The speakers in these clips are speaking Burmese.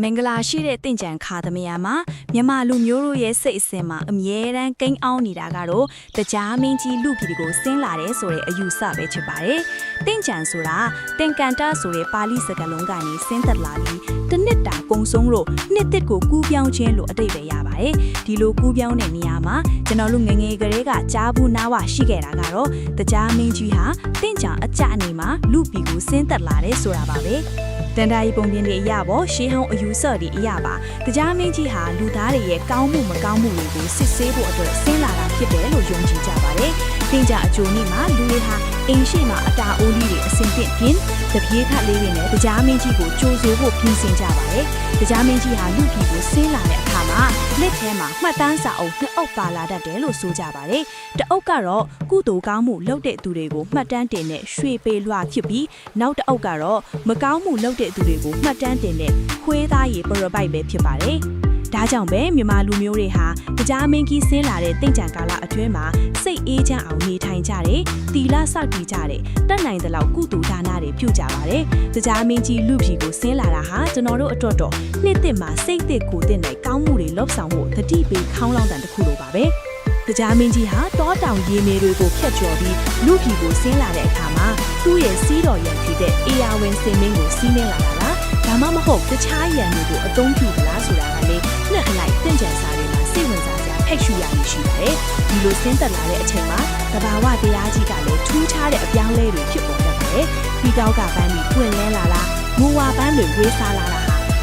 မင်္ဂလာရှိတဲ့တင့်ကြံခါသမယမှာမြန်မာလူမျိုးတို့ရဲ့စိတ်အစဉ်မှာအမြဲတမ်းကိန်းအောင်နေတာကတော့တရားမင်းကြီးလူပြည်ကိုဆင်းလာတဲ့ဆိုတဲ့အယူဆပဲဖြစ်ပါတယ်။တင့်ကြံဆိုတာတင်ကန်တာဆိုတဲ့ပါဠိစကားလုံးကနေဆင်းသက်လာပြီးတစ်နှစ်တာကုံဆုံးလို့နှစ်တစ်ကိုကူးပြောင်းခြင်းလို့အတိတ်ပဲရပါတယ်။ဒီလိုကူးပြောင်းတဲ့နေရာမှာကျွန်တော်တို့ငငယ်ကလေးကကြားဘူးနားဝရှိခဲ့တာကတော့တရားမင်းကြီးဟာတင့်ကြံအကြအနေမှာလူပြည်ကိုဆင်းသက်လာတဲ့ဆိုတာပါပဲ။တန်တာရီပုံပြင်တွေအရပေါ့ရှေးဟောင်းအယူဆတွေအရပါတရားမင်းကြီးဟာလူသားတွေရဲ့ကောင်းမှုမကောင်းမှုတွေကိုစစ်ဆေးဖို့အတွက်ဆင်းလာတာဖြစ်တယ်လို့ယုံကြည်ကြပါတယ်။တင်ကြအကျိုးနေ့မှာလူတွေဟာအိမ်ရှိမှာအတာအိုးလေးတွေအစင်ပြင့်ပြင်းတပြေးခတ်လေးတွေနဲ့တရားမင်းကြီးကိုကြိုးဆိုဖို့ပြင်ဆင်ကြပါတယ်။တရားမင်းကြီးဟာလူပြည်ကိုဆင်းလာတဲ့အခါမှာလက်ထဲမှာမှတ်တမ်းစာအုပ်နှစ်အုပ်ပါလာတတ်တယ်လို့ဆိုကြပါတယ်။တအုပ်ကတော့ကုသိုလ်ကောင်းမှုလုပ်တဲ့သူတွေကိုမှတ်တမ်းတင်တဲ့ရွှေပေလွှာဖြစ်ပြီးနောက်တအုပ်ကတော့မကောင်းမှုလုပ်တဲ့သူတွေကိုမှတ်တမ်းတင်တဲ့ခွေးသားရေပရပိုက်ပဲဖြစ်ပါတယ်။ဒါကြောင့်ပဲမြန်မာလူမျိုးတွေဟာတရားမင်းကြီးဆင်းလာတဲ့တင့်ကြံကာလအတွင်းမှာစိတ်အေးချမ်းအောင်နေထိုင်ကြတယ်။တီလာဆောက်တည်ကြတယ်။တတ်နိုင်တဲ့လောက်ကုသိုလ်ဒါနတွေပြုကြပါတယ်။တရားမင်းကြီးလူပြည်ကိုဆင်းလာတာဟာကျွန်တော်တို့အတွက်တော့နှစ်သစ်မှာစိတ်သစ်ကိုယ်သစ်နဲ့ကောင်းမှုတွေလှုပ်ဆောင်ဖို့တတိပေးခေါင်းလောင်းတန်တစ်ခုလိုပါပဲ။တရားမင်းကြီးဟာတောတောင်ရေမြေတွေကိုဖျက်ချော်ပြီးလူပြည်ကိုဆင်းလာတဲ့အခါမှာသူ့ရဲ့စီးတော်ရံဖြစ်တဲ့အေယာဝင်စင်မင်းကိုစီးနှင်းလာတာလားဒါမှမဟုတ်တခြားရံတွေကိုအသုံးပြုသလားဆိုတာကလည်းနှစ်အလိုက်တင့်ကြံစာတွေမှာစိတ်ဝင်စားစရာဖက်ရှူရနေရှိပါတယ်ဒီလိုဆင်းသက်လာတဲ့အချိန်မှာသဘာဝတရားကြီးကလည်းထူးခြားတဲ့အပြောင်းလဲတွေဖြစ်ပေါ်တတ်ပါတယ်ပြီးကောက်ကပန်းတွေပွင့်လဲလာလားငိုဝါပန်းတွေဝေးစားလာတာ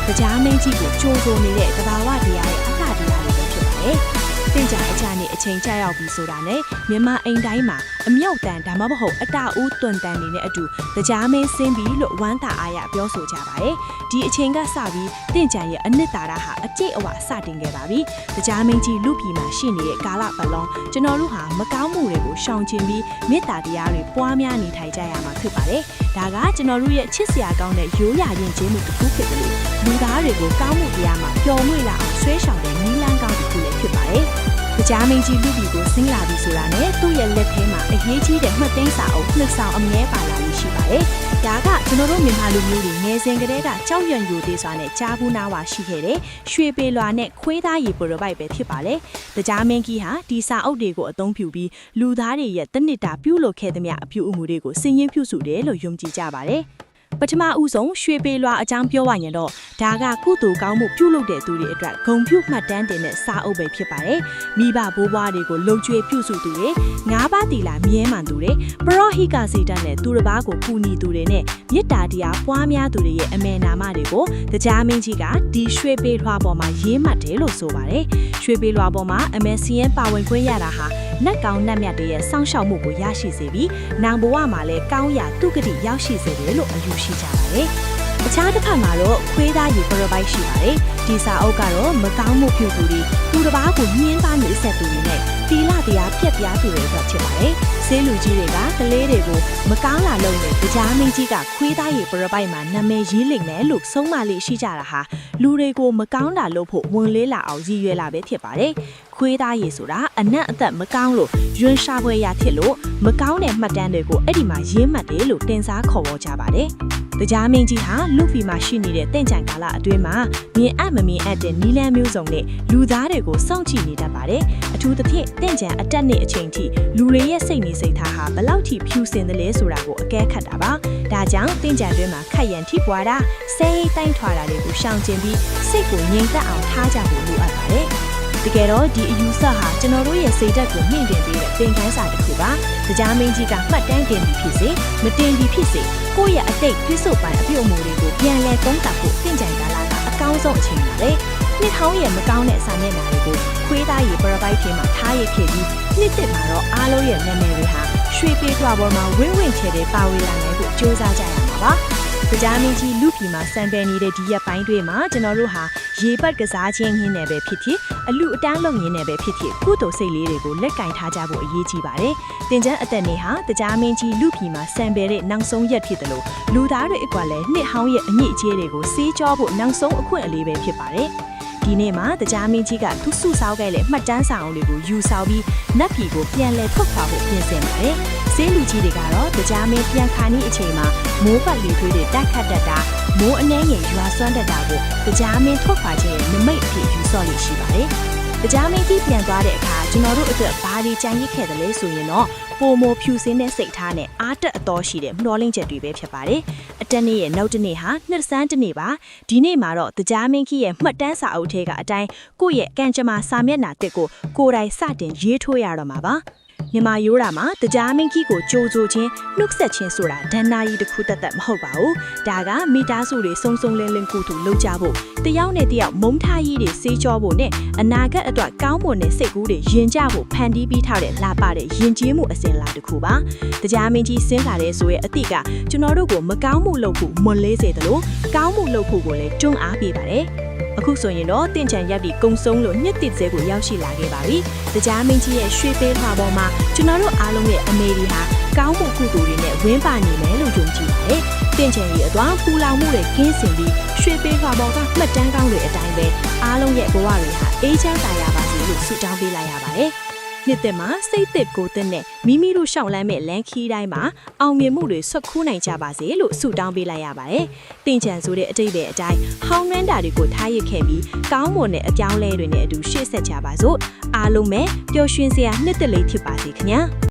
ဟာတရားမင်းကြီးကိုကြိုးစိုးနေတဲ့သဘာဝတရားရဲ့အကတရားတွေပဲဖြစ်ပါတယ်တင်ကြအချာနဲ့အချိန်ကြာရောက်ပြီဆိုတာနဲ့မြန်မာအိမ်တိုင်းမှာအမြောက်တန်ဒါမှမဟုတ်အတာအိုးတွန်တန်နေတဲ့အတူတရားမင်းဆင်းပြီးလို့ဝမ်းသာအားရပြောဆိုကြပါတယ်။ဒီအချိန်ကစပြီးတင်ကြရဲ့အနှစ်သာရဟာအကျိတ်အဝစတင်ခဲ့ပါပြီ။တရားမင်းကြီးလူပြည်မှာရှိနေတဲ့ကာလပတ်လုံးကျွန်တော်တို့ဟာမကောင်းမှုတွေကိုရှောင်ကျဉ်ပြီးမေတ္တာတရားတွေပွားများနေထိုင်ကြရမှာဖြစ်ပါတယ်။ဒါကကျွန်တော်တို့ရဲ့ချစ်စရာကောင်းတဲ့ရိုးရာယဉ်ကျေးမှုတစ်ခုဖြစ်တယ်လို့လူသားတွေကိုကောင်းမှုတရားမှာပျော်မွေ့လာအောင်ဆွဲဆောင်တဲ့နည်းလမ်းကောင်းတစ်ခုလည်းဖြစ်ပါတယ်။တရားမင်းကြီးလူပြည်ကိုဆင်းလာပြီဆိုတာနဲ့သူ့ရဲ့လက်ထဲမှာအရေးကြီးတဲ့မှတ်သိမ်းစာအုပ်နှစ်ဆောင်အမြဲပါလာလို့ရှိပါတယ်။ဒါကကျွန်တော်တို့မြန်မာလူမျိုးတွေငယ်စဉ်ကတည်းကကြောက်ရွံ့ယိုသေးစွာနဲ့ကြားဘူးနာဝါရှိခဲ့တဲ့ရွှေပေလွာနဲ့ခွေးသားရေပရပိုက်ပဲဖြစ်ပါတယ်။တရားမင်းကြီးဟာဒီစာအုပ်တွေကိုအသုံးပြုပြီးလူသားတွေရဲ့တနစ်တာပြုလုပ်ခဲ့သမျှအပြုအမူတွေကိုစင်ရင်ပြုစုတယ်လို့ယုံကြည်ကြပါတယ်။ပထမဦးဆုံးရွှေပေလွာအကြောင်းပြောရရင်တော့ဒါကကုသိုလ်ကောင်းမှုပြုလုပ်တဲ့သူတွေအတွက်ဂုဏ်ပြုမှတ်တမ်းတင်တဲ့စာအုပ်ပဲဖြစ်ပါတယ်။မိဘဘိုးဘွားတွေကိုလုံကျွေးပြုစုသူတွေငါးပါးတီလာမြဲမှန်သူတွေပရောဟိကစေတတ်တဲ့သူတစ်ပါးကိုကူညီသူတွေနဲ့မေတ္တာတရားပွားများသူတွေရဲ့အမေနာမတွေကိုတရားမင်းကြီးကဒီရွှေပေလွာပေါ်မှာရေးမှတ်တယ်လို့ဆိုပါတယ်။ရွှေပေလွာပေါ်မှာအမေစီရင်ပါဝင်ခွင့်ရတာဟာနတ်ကောင်းနတ်မြတ်တွေရဲ့စောင့်ရှောက်မှုကိုရရှိစေပြီးနောင်ဘဝမှာလည်းကောင်းရာသူဂတိရောက်ရှိစေတယ်လို့အယူရှိကြပါတယ်။အခြားတစ်ဖက်မှာတော့ခွေးသားရေပရပိုက်ရှိပါတယ်။ဒီစာအုပ်ကတော့မကောင်းမှုပြုသူတွေသူတစ်ပါးကိုညှင်းပန်းနေဆက်သူတွေနဲ့တီလာတရားပြက်ပြားသူတွေအတွက်ဖြစ်ပါတယ်။ဆေးလူကြီးတွေကကလေးတွေကိုမကောင်းလာလို့နဲ့တရားမင်းကြီးကခွေးသားရေပရပိုက်မှာနာမည်ရေးလိမ့်မယ်လို့ဆုံးမလေးရှိကြတာဟာလူတွေကိုမကောင်းတာလို့ဖို့ဝန်လေးလာအောင်ရည်ရွယ်လာပဲဖြစ်ပါတယ်။ခွေးသားရေဆိုတာအနက်အသက်မကောင်းလို့ယွန်းရှာပွဲရဖြစ်လို့မကောင်းတဲ့မှတ်တမ်းတွေကိုအဲ့ဒီမှာရေးမှတ်တယ်လို့တင်စားခေါ်ဝေါ်ကြပါတယ်။တရားမင်းကြီးဟာလူဖီမှာရှိနေတဲ့တင့်ကြံကာလအတွင်းမှာမြင်အပ်မမြင်အပ်တဲ့နီလန်းမျိုးစုံနဲ့လူသားတွေကိုစောင့်ကြည့်နေတတ်ပါတယ်။အထူးသဖြင့်တင့်ကြံအတက်နဲ့အချိန်ထိလူတွေရဲ့စိတ်နေစိတ်ထားဟာဘယ်လောက်ထိဖြူစင်သလဲဆိုတာကိုအကဲခတ်တာပါ။ဒါကြောင့်တင့်ကြံတွင်းမှာခက်ရန်ထိပွားတာဆဲဟိတိုင်းထွာတာတွေကိုရှောင်ကျဉ်ပြီးစိတ်ကိုငြိမ်သက်အောင်ထားကြဖို့လိုအပ်ပါတယ်။တကယ်တော့ဒီအယူဆဟာကျွန်တော်တို့ရဲ့စိတ်ဓာတ်ကိုမြင့်တင်ပေးတဲ့သင်ခန်းစာတစ်ခုပါတရားမင်းကြီးကမှတ်တမ်းတင်ပြီးဖြစ်စေမတင်ပြီးဖြစ်စေကိုယ့်ရဲ့အတိတ်ပြစ်စုံပိုင်းအပြုအမူတွေကိုပြန်လည်သုံးသပ်ဖို့သင်ကြံကာလကအကောင်းဆုံးအချိန်ပါပဲနှစ်ဟောင်းရဲ့မကောင်းတဲ့စာမျက်နှာတွေကိုခွေးသားရေပရပိုက်ထဲမှာထားရခဲ့ပြီးနှစ်သစ်မှာတော့အားလုံးရဲ့နာမည်တွေဟာရွှေပေထွာပေါ်မှာဝင်းဝင်းချဲတဲ့ပါဝေလာနိုင်ဖို့ကြိုးစားကြရမှာပါတရားမင်းကြီးလူပြည်မှာစံပယ်နေတဲ့ဒီရက်ပိုင်းတွေမှာကျွန်တော်တို့ဟာရေပတ်ကစားခြင်းရင်းနဲ့ပဲဖြစ်ဖြစ်အလူအတန်းလုံရင်းနဲ့ပဲဖြစ်ဖြစ်ကုသိုလ်စိတ်လေးတွေကိုလက်ကင်ထားကြဖို့အရေးကြီးပါတယ်။တင်ကျန်းအသက်နေဟာတရားမင်းကြီးလူပြည်မှာစံပယ်တဲ့နောက်ဆုံးရက်ဖြစ်တယ်လို့လူသားတွေအကွာလဲနှစ်ဟောင်းရဲ့အညစ်အကြေးတွေကိုစေးကြောဖို့နောက်ဆုံးအခွင့်အလေးပဲဖြစ်ပါတယ်။ဒီ ဒီနေ့မှာတရားမင်းကြီးကသူစုဆောင်းခဲ့တဲ့မှတ်တမ်းစာအုပ်တွေကိုယူဆောင်ပြီးနတ်ပြည်ကိုပြန်လည်ထုတ်ခွာဖို့ပြင်ဆင်ပါတယ်။ဆေးလူကြီးတွေကတော့တရားမင်းပြန်ခါနီးအချိန်မှာမိုးပတ်လေသွေးတွေတက်ခတ်တတ်တာမိုးအနှဲငယ်ရွာစွမ်းတတ်တာကိုတရားမင်းထုတ်ခွာခြင်းရဲ့နမိတ်အဖြစ်ယူဆော့လို့ရှိပါတယ်။တရားမင်းကြီးပြန်သွားတဲ့အခါကျွန်တော်တို့အတွက်ဘာတွေကြံရစ်ခဲ့တယ်လဲဆိုရင်တော့ပိုမိုဖြူစင်းတဲ့စိတ်ထားနဲ့အားတက်အတော်ရှိတဲ့မျှော်လင့်ချက်တွေပဲဖြစ်ပါတယ်။အတက်နေ့ရဲ့နောက်တစ်နေ့ဟာနှစ်ဆန်းတစ်နေ့ပါ။ဒီနေ့မှာတော့တရားမင်းကြီးရဲ့မှတ်တမ်းစာအုပ်ထဲကအတိုင်းကိုယ့်ရဲ့ကံကြမ္မာစာမျက်နှာတစ်ကိုကိုယ်တိုင်စတင်ရေးထိုးရတော့မှာပါ။မြန်မာရိုးတာမှာတရားမင်းကြီးကိုကြိုးစိုးခြင်းနှုတ်ဆက်ခြင်းဆိုတာဒဏ္ဍာရီတစ်ခုတသက်မဟုတ်ပါဘူး။ဒါကမိသားစုတွေစုံစုံလင်းလင်းကူတူလုပ်ကြဖို့တယောက်နဲ့တယောက်မုန်းထားရေးတွေစေးကြောဖို့နဲ့အနာဂတ်အတွက်ကောင်းမွန်တဲ့စိတ်ကူးတွေယဉ်ကြဖို့ဖန်တီးပြီးထားတဲ့လာပတဲ့ယဉ်ကျေးမှုအစဉ်လာတစ်ခုပါ။တရားမင်းကြီးဆင်းလာတဲ့ဆိုရဲ့အသည့်ကကျွန်တော်တို့ကိုမကောင်းမှုလုပ်ဖို့မွန်လေးစေတယ်လို့ကောင်းမှုလုပ်ဖို့ကိုလည်းတွန်းအားပေးပါတယ်။အခုဆိုရင်တော့တင်ချန်ရပ်ပြီးကုံဆုံးလို့နှစ်တစ်စဲကိုရောက်ရှိလာခဲ့ပါပြီ။တရားမင်းကြီးရဲ့ရွှေပေးထွားပေါ်မှာကျွန်တော်တို့အားလုံးရဲ့အမေဒီဟာကောင်းမှုကုသိုလ်တွေနဲ့ဝင်းပါနေမယ်လို့ယုံကြည်ပါတယ်။တင်ချန်ကြီးအသွားပူလောင်မှုတွေကင်းစင်ပြီးရွှေပေးထွားပေါ်ကမှတ်တမ်းကောင်းတွေအတိုင်းပဲအားလုံးရဲ့ဘဝတွေဟာအေးချမ်းသာရပါစေလို့ဆုတောင်းပေးလိုက်ရပါတယ်။နှစ်သက်မှာစိတ်သက်ကိုယ်သက်နဲ့မိမိတို့ရှောင်လန်းမဲ့လမ်းခီးတိုင်းမှာအောင်မြင်မှုတွေဆွတ်ခူးနိုင်ကြပါစေလို့ဆုတောင်းပေးလိုက်ရပါတယ်။တင်ချန်ဆိုတဲ့အတိတ်ပဲအတိုင်းဟောင်းနှမ်းတာတွေကိုထားရစ်ခဲ့ပြီးကောင်းမွန်တဲ့အပြောင်းလဲတွေနဲ့အတူရှေ့ဆက်ကြပါစို့။အားလုံးပဲပျော်ရွှင်စရာနှစ်သက်လေးဖြစ်ပါစေခင်ဗျာ။